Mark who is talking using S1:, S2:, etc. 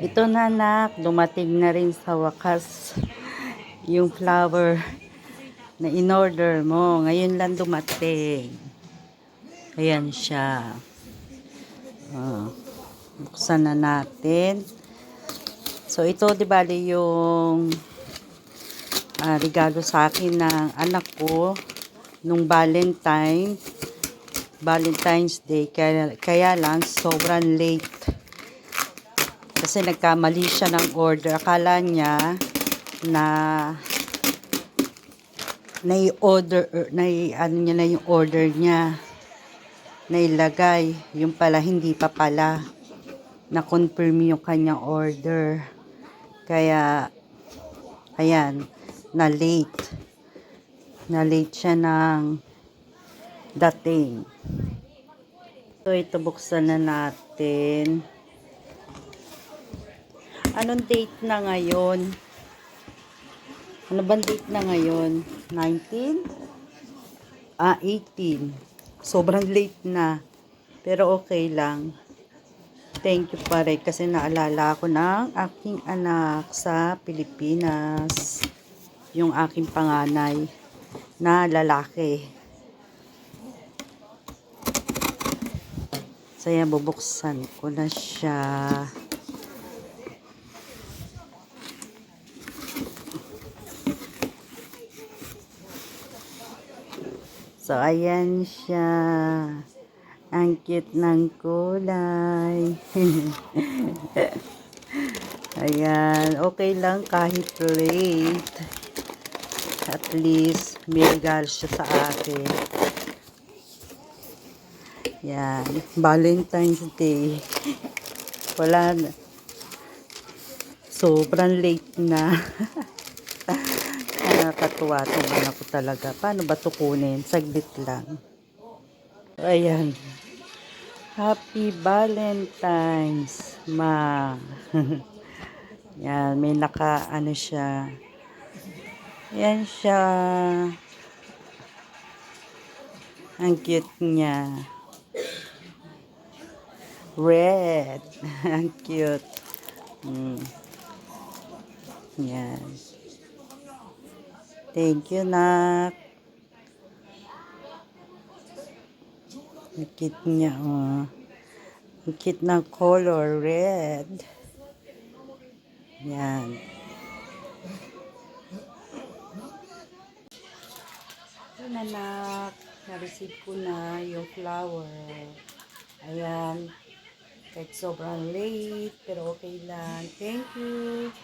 S1: Ito na anak, dumating na rin sa wakas yung flower na in-order mo. Ngayon lang dumating. Ayan siya. Buksan na natin. So ito di bali yung regalo sa akin ng anak ko nung Valentine's Day. Kaya lang sobrang late. Kasi nagkamali siya ng order. Akala niya na yung order niya. Nailagay. Yung pala, hindi pa pala. Na-confirm yung kanyang order. Kaya, ayan, na-late. Na-late siya ng dating. So, ito buksan na natin. Anong date na ngayon? Ano bang date na ngayon? 19? 18. Sobrang late na. Pero okay lang. Thank you pa rin kasi naalala ko ng aking anak sa Pilipinas. Yung aking panganay na lalaki. So yan, bubuksan ko na siya. So, ayan siya. Ang cute ng kulay. Ayan. Okay lang kahit late. At least, may regalo siya sa akin. Yan. Valentine's Day. Wala na. Sobrang late na. Nakakatuwa itong anak ko talaga. Paano ba ito kunin? Saglit lang. Ayan. Happy Valentine's, ma. Yan. May ano siya. Yan siya. Ang cute niya. Red. Ang cute. Yan. Thank you, nak. Ang cute niya, oh. Ang cute ng color, red. Yan. Yun, anak. Na-receive ko na yung flower. Ayan. Kahit sobrang late, pero okay lang. Thank you.